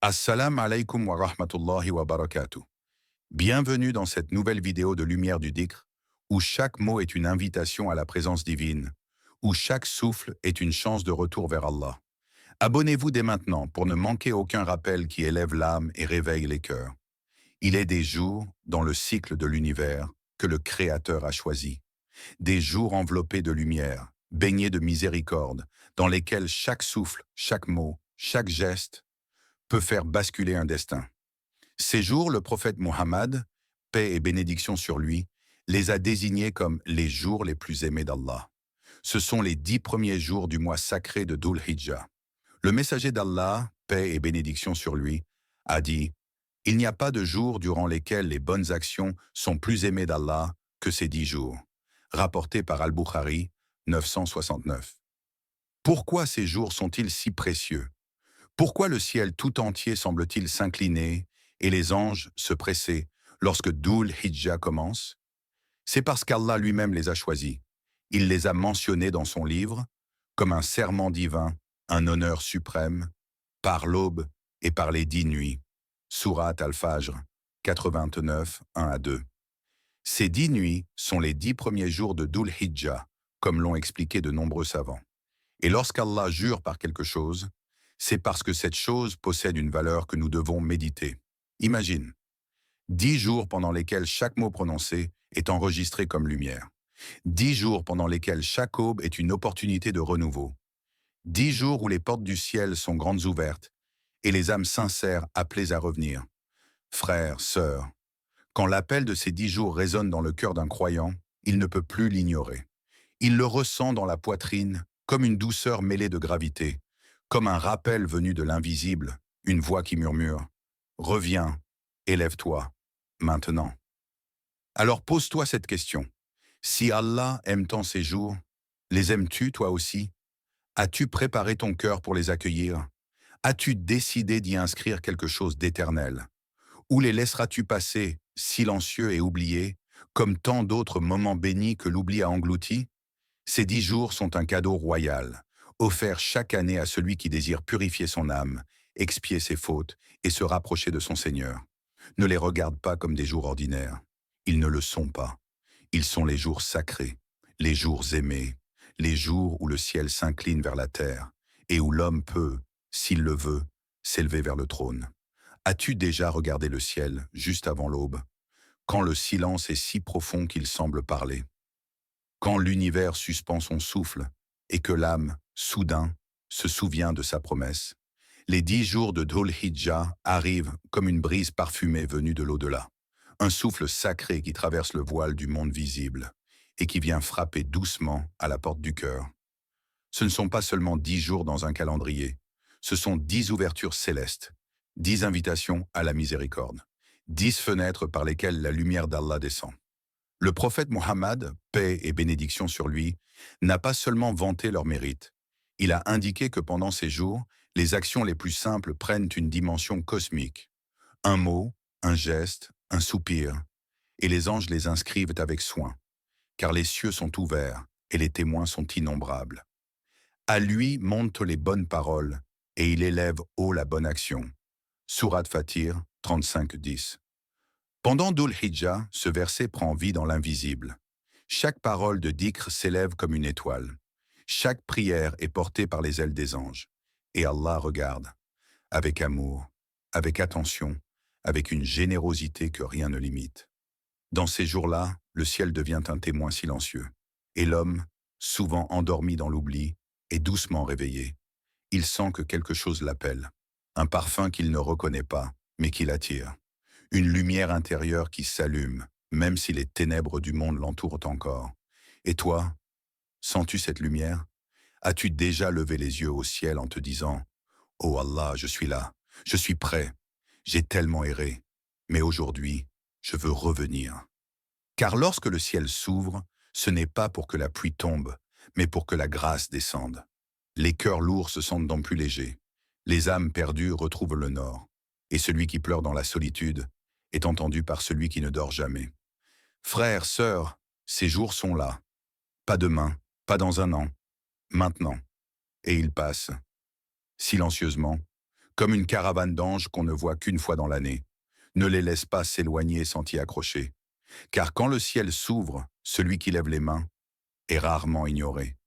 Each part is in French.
Assalamu alaikum wa rahmatullahi wa barakatuh. Bienvenue dans cette nouvelle vidéo de Lumière du Dhikr, où chaque mot est une invitation à la présence divine, où chaque souffle est une chance de retour vers Allah. Abonnez-vous dès maintenant pour ne manquer aucun rappel qui élève l'âme et réveille les cœurs. Il est des jours, dans le cycle de l'univers, que le Créateur a choisi. Des jours enveloppés de lumière, baignés de miséricorde, dans lesquels chaque souffle, chaque mot, chaque geste peut faire basculer un destin. Ces jours, le prophète Muhammad, paix et bénédiction sur lui, les a désignés comme les jours les plus aimés d'Allah. Ce sont les 10 premiers jours du mois sacré de Dhul Hijjah. Le messager d'Allah, paix et bénédiction sur lui, a dit « Il n'y a pas de jours durant lesquels les bonnes actions sont plus aimées d'Allah que ces 10 jours. » Rapporté par Al-Bukhari, 969. Pourquoi ces jours sont-ils si précieux? Pourquoi le ciel tout entier semble-t-il s'incliner et les anges se presser lorsque Dhul Hijjah commence? C'est parce qu'Allah lui-même les a choisis. Il les a mentionnés dans son livre comme un serment divin, un honneur suprême, par l'aube et par les 10 nuits. Sourate Al-Fajr, 89, 1 à 2. Ces 10 nuits sont les 10 premiers jours de Dhul Hijjah, comme l'ont expliqué de nombreux savants. Et lorsqu'Allah jure par quelque chose, c'est parce que cette chose possède une valeur que nous devons méditer. Imagine, 10 jours pendant lesquels chaque mot prononcé est enregistré comme lumière. 10 jours pendant lesquels chaque aube est une opportunité de renouveau. 10 jours où les portes du ciel sont grandes ouvertes et les âmes sincères appelées à revenir. Frères, sœurs, quand l'appel de ces 10 jours résonne dans le cœur d'un croyant, il ne peut plus l'ignorer. Il le ressent dans la poitrine comme une douceur mêlée de gravité, comme un rappel venu de l'invisible, une voix qui murmure « Reviens, élève-toi, maintenant ». Alors pose-toi cette question. Si Allah aime tant ces jours, les aimes-tu toi aussi? As-tu préparé ton cœur pour les accueillir? As-tu décidé d'y inscrire quelque chose d'éternel? Ou les laisseras-tu passer, silencieux et oubliés, comme tant d'autres moments bénis que l'oubli a engloutis? Ces 10 jours sont un cadeau royal, offert chaque année à celui qui désire purifier son âme, expier ses fautes et se rapprocher de son Seigneur. Ne les regarde pas comme des jours ordinaires. Ils ne le sont pas. Ils sont les jours sacrés, les jours aimés, les jours où le ciel s'incline vers la terre et où l'homme peut, s'il le veut, s'élever vers le trône. As-tu déjà regardé le ciel juste avant l'aube, quand le silence est si profond qu'il semble parler? Quand l'univers suspend son souffle et que l'âme, soudain, se souvient de sa promesse, les 10 jours de Dhul Hijjah arrivent comme une brise parfumée venue de l'au-delà, un souffle sacré qui traverse le voile du monde visible et qui vient frapper doucement à la porte du cœur. Ce ne sont pas seulement 10 jours dans un calendrier, ce sont 10 ouvertures célestes, 10 invitations à la miséricorde, 10 fenêtres par lesquelles la lumière d'Allah descend. Le prophète Muhammad, paix et bénédiction sur lui, n'a pas seulement vanté leur mérite. Il a indiqué que pendant ces jours, les actions les plus simples prennent une dimension cosmique. Un mot, un geste, un soupir, et les anges les inscrivent avec soin, car les cieux sont ouverts et les témoins sont innombrables. À lui montent les bonnes paroles, et il élève haut la bonne action. Sourate Fatir, 35-10. Pendant Dhul Hijjah, ce verset prend vie dans l'invisible. Chaque parole de dhikr s'élève comme une étoile. Chaque prière est portée par les ailes des anges. Et Allah regarde, avec amour, avec attention, avec une générosité que rien ne limite. Dans ces jours-là, le ciel devient un témoin silencieux. Et l'homme, souvent endormi dans l'oubli, est doucement réveillé. Il sent que quelque chose l'appelle. Un parfum qu'il ne reconnaît pas, mais qui l'attire. Une lumière intérieure qui s'allume, même si les ténèbres du monde l'entourent encore. Et toi, sens-tu cette lumière? As-tu déjà levé les yeux au ciel en te disant « Oh Allah, je suis là, je suis prêt, j'ai tellement erré, mais aujourd'hui, je veux revenir. » Car lorsque le ciel s'ouvre, ce n'est pas pour que la pluie tombe, mais pour que la grâce descende. Les cœurs lourds se sentent donc plus légers, les âmes perdues retrouvent le nord, et celui qui pleure dans la solitude est entendu par celui qui ne dort jamais. Frères, sœurs, ces jours sont là. Pas demain, pas dans un an, maintenant. Et ils passent, silencieusement, comme une caravane d'anges qu'on ne voit qu'une fois dans l'année. Ne les laisse pas s'éloigner sans t'y accrocher. Car quand le ciel s'ouvre, celui qui lève les mains est rarement ignoré.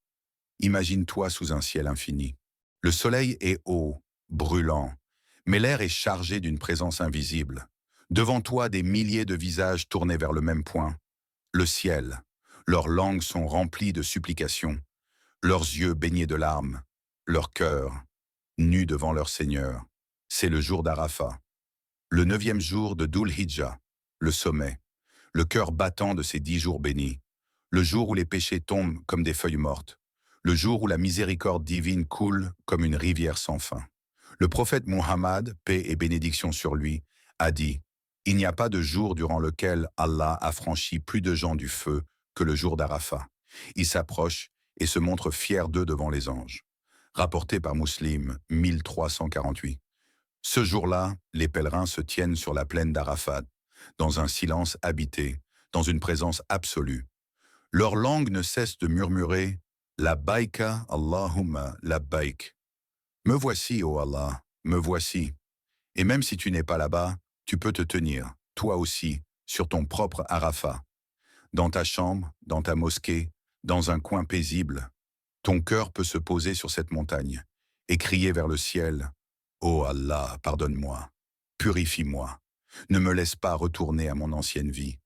Imagine-toi sous un ciel infini. Le soleil est haut, brûlant, mais l'air est chargé d'une présence invisible. Devant toi, des milliers de visages tournés vers le même point. Le ciel. Leurs langues sont remplies de supplications, leurs yeux baignés de larmes, leurs cœurs nus devant leur Seigneur. C'est le jour d'Arafat, le 9e jour de Dhul Hijjah, le sommet, le cœur battant de ces 10 jours bénis, le jour où les péchés tombent comme des feuilles mortes, le jour où la miséricorde divine coule comme une rivière sans fin. Le prophète Muhammad, paix et bénédiction sur lui, a dit « Il n'y a pas de jour durant lequel Allah a franchi plus de gens du feu que le jour d'Arafat. Il s'approche et se montre fier d'eux devant les anges. » Rapporté par Muslim, 1348. Ce jour-là, les pèlerins se tiennent sur la plaine d'Arafat, dans un silence habité, dans une présence absolue. Leur langue ne cesse de murmurer « Labbaika Allahumma labbaik ». Me voici, ô Allah, me voici. Et même si tu n'es pas là-bas, tu peux te tenir, toi aussi, sur ton propre Arafat. Dans ta chambre, dans ta mosquée, dans un coin paisible, ton cœur peut se poser sur cette montagne et crier vers le ciel « Ô Allah, pardonne-moi, purifie-moi, ne me laisse pas retourner à mon ancienne vie. »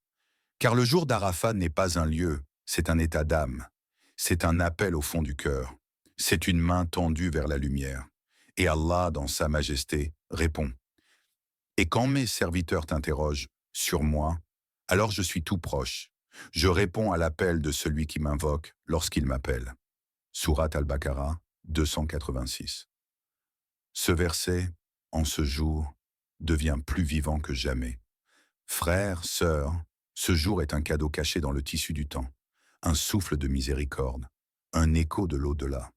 Car le jour d'Arafat n'est pas un lieu, c'est un état d'âme. C'est un appel au fond du cœur. C'est une main tendue vers la lumière. Et Allah, dans sa majesté, répond. Et quand mes serviteurs t'interrogent sur moi, alors je suis tout proche. Je réponds à l'appel de celui qui m'invoque lorsqu'il m'appelle. Sourate Al-Baqarah 286. Ce verset, en ce jour, devient plus vivant que jamais. Frères, sœurs, ce jour est un cadeau caché dans le tissu du temps, un souffle de miséricorde, un écho de l'au-delà.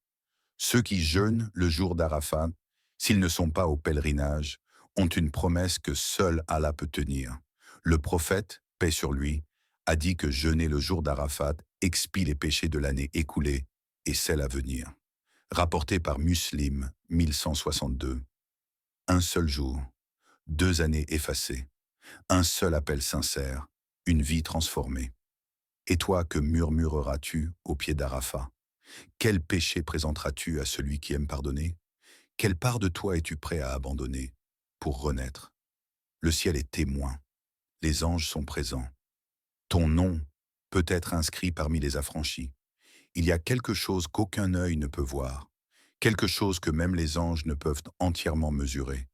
Ceux qui jeûnent le jour d'Arafat, s'ils ne sont pas au pèlerinage, ont une promesse que seul Allah peut tenir. Le prophète, paix sur lui, a dit que jeûner le jour d'Arafat expie les péchés de l'année écoulée et celle à venir. Rapporté par Muslim, 1162. Un seul jour, 2 années effacées, un seul appel sincère, une vie transformée. Et toi, que murmureras-tu au pied d'Arafat? Quel péché présenteras-tu à celui qui aime pardonner? Quelle part de toi es-tu prêt à abandonner pour renaître? Le ciel est témoin, les anges sont présents. Ton nom peut être inscrit parmi les affranchis. Il y a quelque chose qu'aucun œil ne peut voir, quelque chose que même les anges ne peuvent entièrement mesurer.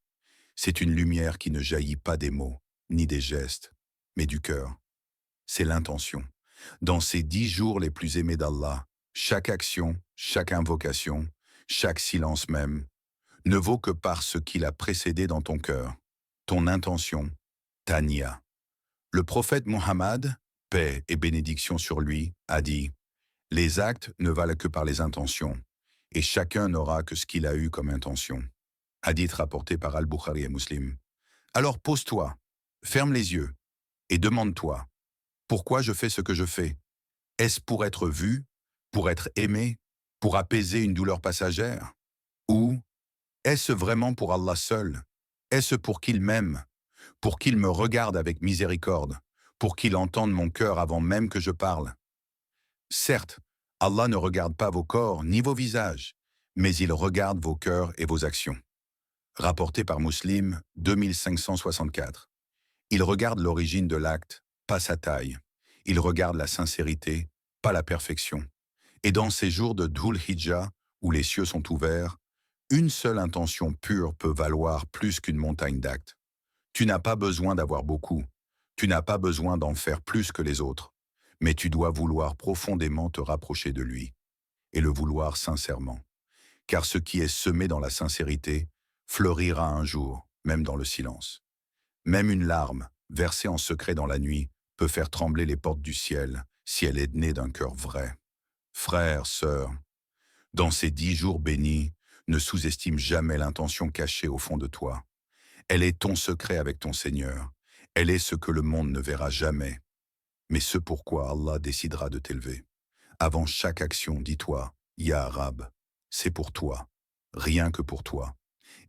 C'est une lumière qui ne jaillit pas des mots, ni des gestes, mais du cœur. C'est l'intention. Dans ces 10 jours les plus aimés d'Allah, chaque action, chaque invocation, chaque silence même, ne vaut que par ce qu'il a précédé dans ton cœur, ton intention, ta niya. Le prophète Muhammad, paix et bénédiction sur lui, a dit « Les actes ne valent que par les intentions, et chacun n'aura que ce qu'il a eu comme intention. » Hadith rapporté par Al-Bukhari et Muslim. Alors pose-toi, ferme les yeux, et demande-toi « Pourquoi je fais ce que je fais? Est-ce pour être vu, pour être aimé, pour apaiser une douleur passagère? Ou est-ce vraiment pour Allah seul? Est-ce pour qu'il m'aime, pour qu'il me regarde avec miséricorde, pour qu'il entende mon cœur avant même que je parle? Certes, Allah ne regarde pas vos corps ni vos visages, mais il regarde vos cœurs et vos actions. » Rapporté par Muslim, 2564. Il regarde l'origine de l'acte, pas sa taille. Il regarde la sincérité, pas la perfection. Et dans ces jours de Dhul Hijjah, où les cieux sont ouverts, une seule intention pure peut valoir plus qu'une montagne d'actes. Tu n'as pas besoin d'avoir beaucoup. Tu n'as pas besoin d'en faire plus que les autres. Mais tu dois vouloir profondément te rapprocher de lui. Et le vouloir sincèrement. Car ce qui est semé dans la sincérité fleurira un jour, même dans le silence. Même une larme, versée en secret dans la nuit, peut faire trembler les portes du ciel si elle est née d'un cœur vrai. Frères, sœurs, dans ces 10 jours bénis, ne sous-estime jamais l'intention cachée au fond de toi. Elle est ton secret avec ton Seigneur. Elle est ce que le monde ne verra jamais. Mais ce pourquoi Allah décidera de t'élever. Avant chaque action, dis-toi, Ya Rab, c'est pour toi, rien que pour toi.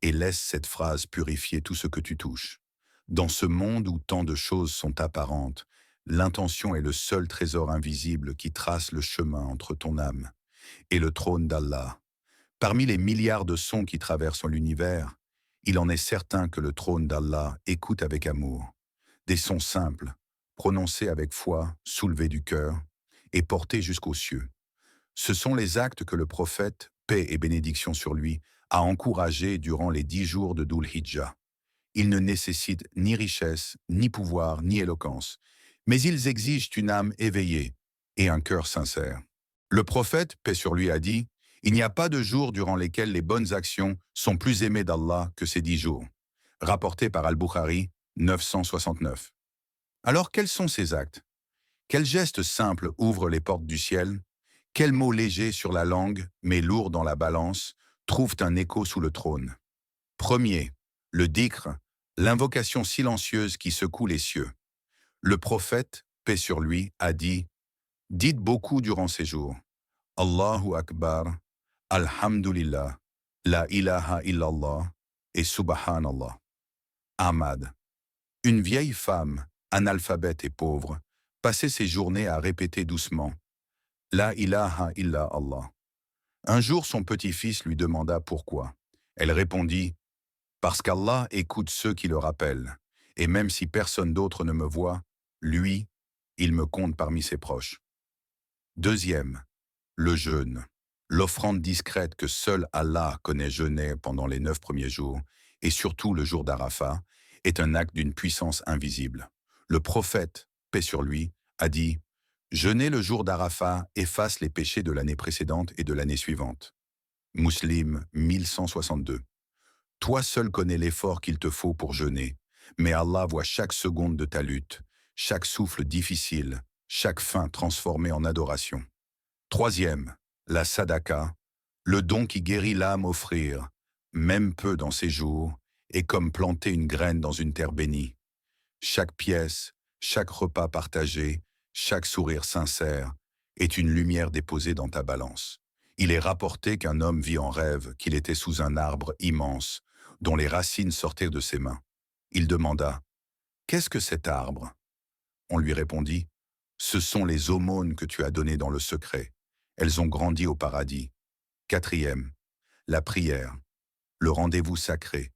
et laisse cette phrase purifier tout ce que tu touches. Dans ce monde où tant de choses sont apparentes, l'intention est le seul trésor invisible qui trace le chemin entre ton âme et le trône d'Allah. Parmi les milliards de sons qui traversent l'univers, il en est certain que le trône d'Allah écoute avec amour. Des sons simples, prononcés avec foi, soulevés du cœur et portés jusqu'aux cieux. Ce sont les actes que le prophète, paix et bénédiction sur lui, a encouragés durant les 10 jours de Dhul Hijjah. Ils ne nécessitent ni richesse, ni pouvoir, ni éloquence, mais ils exigent une âme éveillée et un cœur sincère. Le prophète, paix sur lui, a dit « Il n'y a pas de jours durant lesquels les bonnes actions sont plus aimées d'Allah que ces 10 jours », rapporté par Al-Bukhari, 969. Alors quels sont ces actes? Quels gestes simples ouvrent les portes du ciel? Quels mots légers sur la langue, mais lourds dans la balance, trouvent un écho sous le trône? Premier, le dhikr, l'invocation silencieuse qui secoue les cieux. Le prophète, paix sur lui, a dit « Dites beaucoup durant ces jours. Allahu Akbar, Alhamdulillah, La ilaha illallah et Subhanallah. » Ahmad, une vieille femme, analphabète et pauvre, passait ses journées à répéter doucement « La ilaha illallah ». Un jour, son petit-fils lui demanda pourquoi. Elle répondit « Parce qu'Allah écoute ceux qui le rappellent, et même si personne d'autre ne me voit, lui, il me compte parmi ses proches. » Deuxième, le jeûne. L'offrande discrète que seul Allah connaît jeûner pendant les 9 premiers jours, et surtout le jour d'Arafat, est un acte d'une puissance invisible. Le prophète, paix sur lui, a dit « Jeûner le jour d'Arafat efface les péchés de l'année précédente et de l'année suivante. » Muslim 1162. Toi seul connais l'effort qu'il te faut pour jeûner, mais Allah voit chaque seconde de ta lutte, chaque souffle difficile, chaque fin transformée en adoration. Troisième, la sadaka, le don qui guérit l'âme offrir, même peu dans ses jours, est comme planter une graine dans une terre bénie. Chaque pièce, chaque repas partagé, chaque sourire sincère est une lumière déposée dans ta balance. Il est rapporté qu'un homme vit en rêve qu'il était sous un arbre immense, dont les racines sortaient de ses mains. Il demanda « Qu'est-ce que cet arbre ?» On lui répondit « Ce sont les aumônes que tu as données dans le secret. Elles ont grandi au paradis. » Quatrième, la prière, le rendez-vous sacré.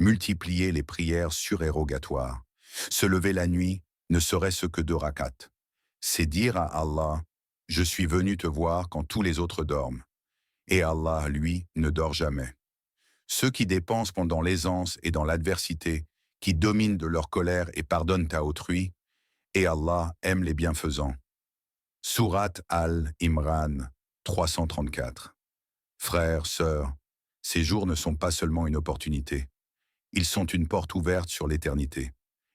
Multiplier les prières surérogatoires. Se lever la nuit, ne serait-ce que 2 rakats. C'est dire à Allah « Je suis venu te voir quand tous les autres dorment. » Et Allah, lui, ne dort jamais. Ceux qui dépensent pendant l'aisance et dans l'adversité, qui dominent de leur colère et pardonnent à autrui, et Allah aime les bienfaisants. Sourate Al-Imran 334. Frères, sœurs, ces jours ne sont pas seulement une opportunité. Ils sont une porte ouverte sur l'éternité.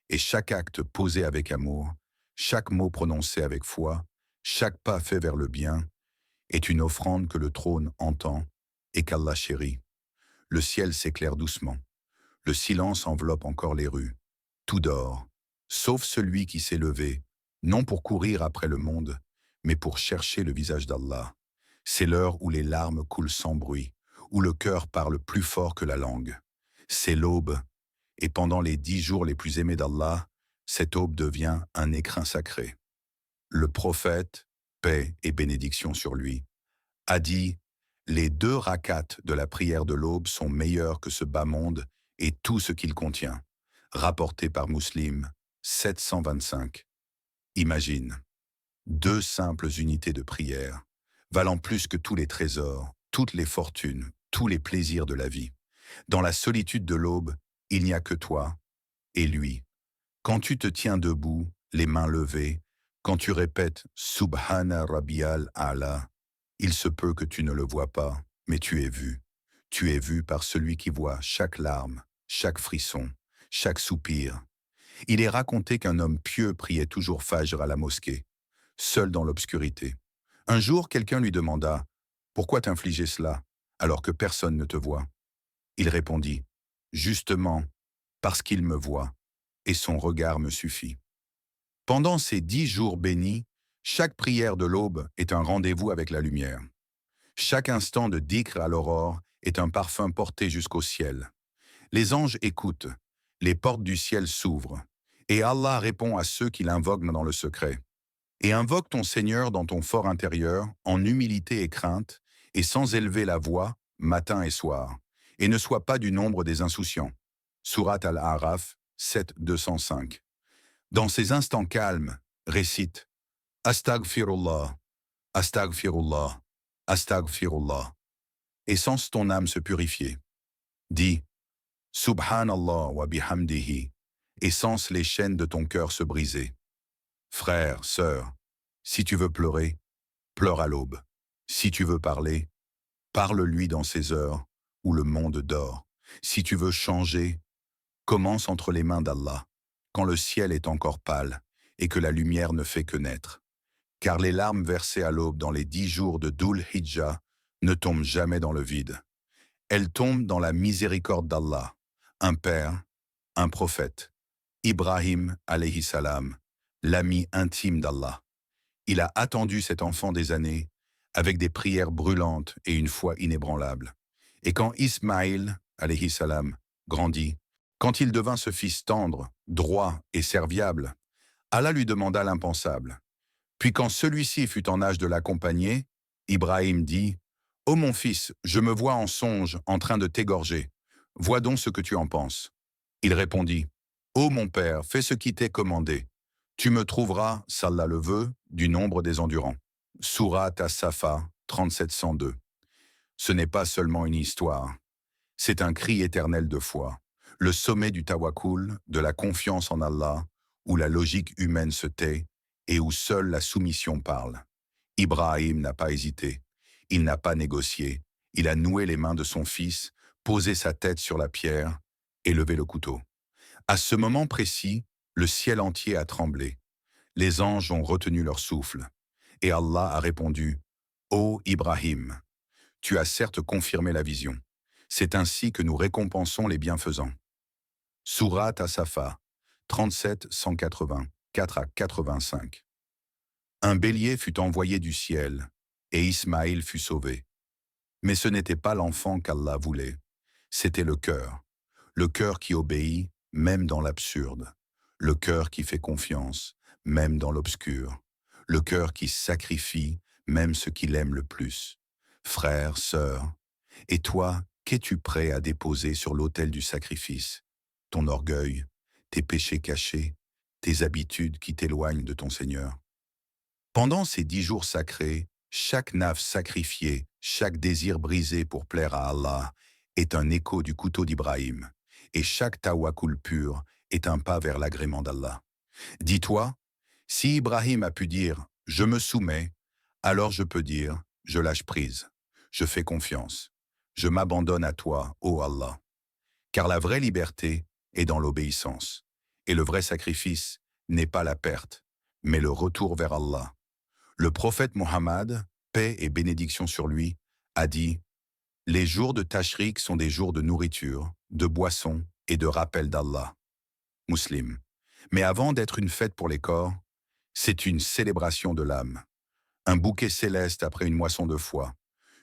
Et chaque acte posé avec amour, chaque mot prononcé avec foi, chaque pas fait vers le bien, est une offrande que le trône entend et qu'Allah chérit. Le ciel s'éclaire doucement. Le silence enveloppe encore les rues. Tout dort, sauf celui qui s'est levé, non pour courir après le monde, mais pour chercher le visage d'Allah. C'est l'heure où les larmes coulent sans bruit, où le cœur parle plus fort que la langue. C'est l'aube, et pendant les 10 jours les plus aimés d'Allah, cette aube devient un écrin sacré. Le prophète, paix et bénédiction sur lui, a dit « Les 2 rakats de la prière de l'aube sont meilleurs que ce bas monde et tout ce qu'il contient », rapporté par Muslim 725. Imagine, 2 simples unités de prière, valant plus que tous les trésors, toutes les fortunes, tous les plaisirs de la vie. Dans la solitude de l'aube, il n'y a que toi et lui. Quand tu te tiens debout, les mains levées, quand tu répètes « Subhana Rabbiyal A'la », il se peut que tu ne le vois pas, mais tu es vu. Tu es vu par celui qui voit chaque larme, chaque frisson, chaque soupir. Il est raconté qu'un homme pieux priait toujours Fajr à la mosquée, seul dans l'obscurité. Un jour, quelqu'un lui demanda « Pourquoi t'infliger cela, alors que personne ne te voit ?» Il répondit « Justement, parce qu'il me voit, et son regard me suffit. » Pendant ces 10 jours bénis, chaque prière de l'aube est un rendez-vous avec la lumière. Chaque instant de dhikr à l'aurore est un parfum porté jusqu'au ciel. Les anges écoutent, les portes du ciel s'ouvrent, et Allah répond à ceux qui l'invoquent dans le secret. Et invoque ton Seigneur dans ton fort intérieur, en humilité et crainte, et sans élever la voix, matin et soir, et ne sois pas du nombre des insouciants. Surat Al-A'raf 7, 205. Dans ces instants calmes, récite Astaghfirullah, Astaghfirullah, Astaghfirullah, et sens ton âme se purifier. Dis Subhanallah wa bihamdihi, et sens les chaînes de ton cœur se briser. Frère, sœur, si tu veux pleurer, pleure à l'aube. Si tu veux parler, parle-lui dans ces heures où le monde dort. Si tu veux changer, commence entre les mains d'Allah, quand le ciel est encore pâle et que la lumière ne fait que naître. Car les larmes versées à l'aube dans les 10 jours de Dhul Hijjah ne tombent jamais dans le vide. Elles tombent dans la miséricorde d'Allah, un père, un prophète, Ibrahim alayhi salam, l'ami intime d'Allah. Il a attendu cet enfant des années, avec des prières brûlantes et une foi inébranlable. Et quand Ismaïl, alayhi salam, grandit, quand il devint ce fils tendre, droit et serviable, Allah lui demanda l'impensable. Puis quand celui-ci fut en âge de l'accompagner, Ibrahim dit « Ô mon fils, je me vois en songe en train de t'égorger. Vois donc ce que tu en penses. » Il répondit « Ô mon père, fais ce qui t'est commandé. Tu me trouveras, s'Allah le veut, du nombre des endurants. » Surat As-Safa 3702. Ce n'est pas seulement une histoire, c'est un cri éternel de foi, le sommet du tawakkul, de la confiance en Allah, où la logique humaine se tait et où seule la soumission parle. Ibrahim n'a pas hésité, il n'a pas négocié, il a noué les mains de son fils, posé sa tête sur la pierre et levé le couteau. À ce moment précis, le ciel entier a tremblé. Les anges ont retenu leur souffle. Et Allah a répondu « Ô Ibrahim, tu as certes confirmé la vision. C'est ainsi que nous récompensons les bienfaisants. » Surat As-Safa 37, 180, 4 à 85. Un bélier fut envoyé du ciel, et Ismaïl fut sauvé. Mais ce n'était pas l'enfant qu'Allah voulait, c'était le cœur qui obéit, même dans l'absurde, le cœur qui fait confiance, même dans l'obscur, le cœur qui sacrifie, même ce qu'il aime le plus. Frère, sœur, et toi, qu'es-tu prêt à déposer sur l'autel du sacrifice? Ton orgueil, tes péchés cachés, tes habitudes qui t'éloignent de ton Seigneur. Pendant ces 10 jours sacrés, chaque nafs sacrifiée, chaque désir brisé pour plaire à Allah est un écho du couteau d'Ibrahim, et chaque tawakkul pur est un pas vers l'agrément d'Allah. Dis-toi, si Ibrahim a pu dire « je me soumets », alors je peux dire « je lâche prise, je fais confiance, je m'abandonne à toi, ô Allah ». Car la vraie liberté est dans l'obéissance, et le vrai sacrifice n'est pas la perte, mais le retour vers Allah. Le prophète Mohammed, paix et bénédiction sur lui, a dit « Les jours de Tashrik sont des jours de nourriture, de boisson et de rappel d'Allah. » Muslim. Mais avant d'être une fête pour les corps, c'est une célébration de l'âme. Un bouquet céleste après une moisson de foi.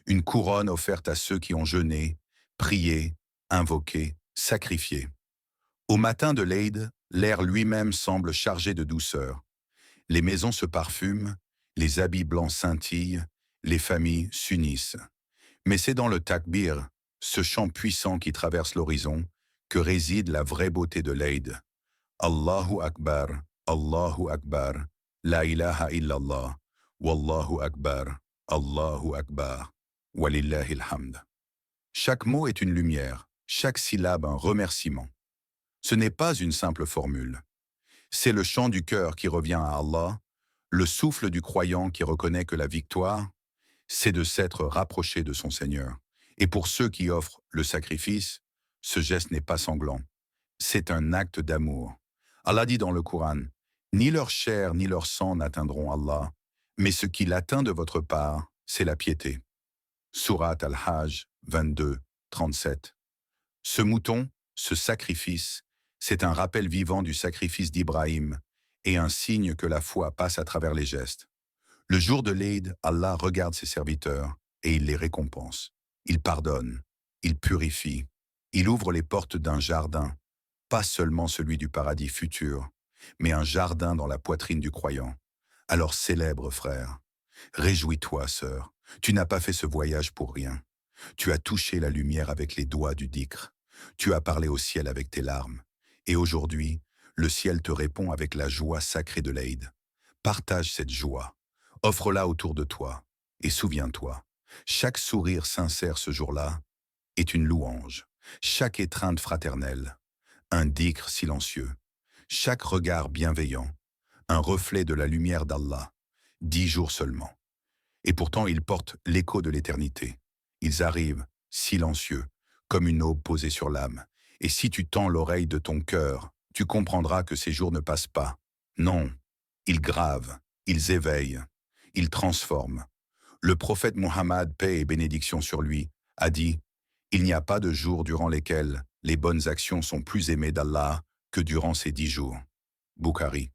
Une couronne offerte à ceux qui ont jeûné, prié, invoqué, sacrifié. Au matin de l'Eid, l'air lui-même semble chargé de douceur. Les maisons se parfument, les habits blancs scintillent, les familles s'unissent. Mais c'est dans le takbir, ce chant puissant qui traverse l'horizon, que réside la vraie beauté de l'Eid. Allahu Akbar, Allahu Akbar, La ilaha illallah, Wallahu Akbar, Allahu Akbar, Walillahi alhamd. Chaque mot est une lumière, chaque syllabe un remerciement. Ce n'est pas une simple formule. C'est le chant du cœur qui revient à Allah, le souffle du croyant qui reconnaît que la victoire, c'est de s'être rapproché de son Seigneur. Et pour ceux qui offrent le sacrifice, ce geste n'est pas sanglant. C'est un acte d'amour. Allah dit dans le Coran, « Ni leur chair ni leur sang n'atteindront Allah, mais ce qui l'atteint de votre part, c'est la piété. » Surat Al-Hajj 22, 37. Ce mouton, ce sacrifice, c'est un rappel vivant du sacrifice d'Ibrahim et un signe que la foi passe à travers les gestes. Le jour de l'Eid, Allah regarde ses serviteurs et il les récompense. Il pardonne. il purifie, il ouvre les portes d'un jardin, pas seulement celui du paradis futur, mais un jardin dans la poitrine du croyant. Alors célèbre, frère. Réjouis-toi, sœur. Tu n'as pas fait ce voyage pour rien. Tu as touché la lumière avec les doigts du dhikr. Tu as parlé au ciel avec tes larmes. Et aujourd'hui, le ciel te répond avec la joie sacrée de l'Aïd. Partage cette joie. Offre-la autour de toi. Et souviens-toi, chaque sourire sincère ce jour-là est une louange. Chaque étreinte fraternelle, un dhikr silencieux. Chaque regard bienveillant, un reflet de la lumière d'Allah. 10 jours seulement. Et pourtant, ils portent l'écho de l'éternité. Ils arrivent, silencieux, comme une aube posée sur l'âme. Et si tu tends l'oreille de ton cœur, tu comprendras que ces jours ne passent pas. Non, ils gravent, ils éveillent, ils transforment. Le prophète Muhammad, paix et bénédiction sur lui, a dit « Il n'y a pas de jours durant lesquels les bonnes actions sont plus aimées d'Allah que durant ces 10 jours. » Bukhari.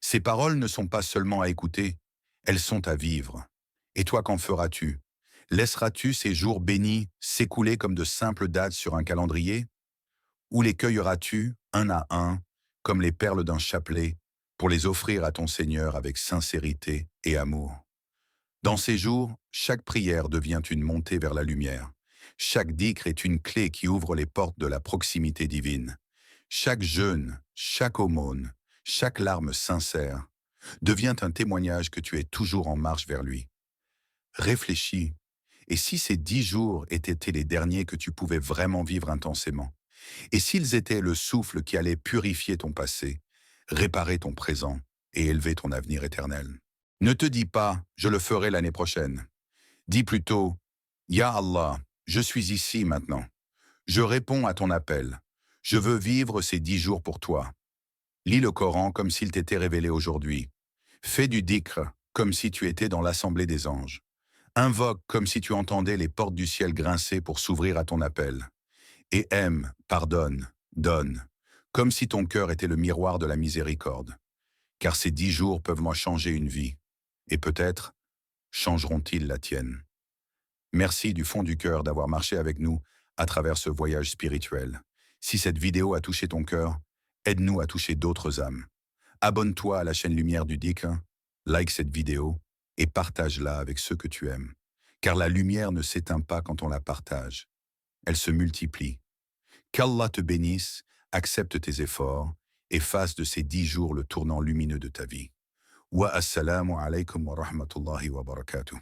Ces paroles ne sont pas seulement à écouter, elles sont à vivre. Et toi, qu'en feras-tu? Laisseras-tu ces jours bénis s'écouler comme de simples dates sur un calendrier? Ou les cueilleras-tu, un à un, comme les perles d'un chapelet, pour les offrir à ton Seigneur avec sincérité et amour? Dans ces jours, chaque prière devient une montée vers la lumière. Chaque dhikr est une clé qui ouvre les portes de la proximité divine. Chaque jeûne, chaque aumône, chaque larme sincère devient un témoignage que tu es toujours en marche vers lui. Réfléchis. Et si ces 10 jours étaient les derniers que tu pouvais vraiment vivre intensément? Et s'ils étaient le souffle qui allait purifier ton passé, réparer ton présent et élever ton avenir éternel? Ne te dis pas « je le ferai l'année prochaine ». Dis plutôt « Ya Allah, je suis ici maintenant. Je réponds à ton appel. Je veux vivre ces 10 jours pour toi. » Lis le Coran comme s'il t'était révélé aujourd'hui. Fais du dhikr comme si tu étais dans l'assemblée des anges. Invoque comme si tu entendais les portes du ciel grincer pour s'ouvrir à ton appel. Et aime, pardonne, donne, comme si ton cœur était le miroir de la miséricorde. Car ces 10 jours peuvent moi changer une vie. Et peut-être changeront-ils la tienne. Merci du fond du cœur d'avoir marché avec nous à travers ce voyage spirituel. Si cette vidéo a touché ton cœur, aide-nous à toucher d'autres âmes. Abonne-toi à la chaîne Lumière du Dhikr, like cette vidéo et partage-la avec ceux que tu aimes. Car la lumière ne s'éteint pas quand on la partage. Elle se multiplie. Qu'Allah te bénisse, accepte tes efforts et fasse de ces 10 jours le tournant lumineux de ta vie. Wa assalamu alaikum wa rahmatullahi wa barakatuh.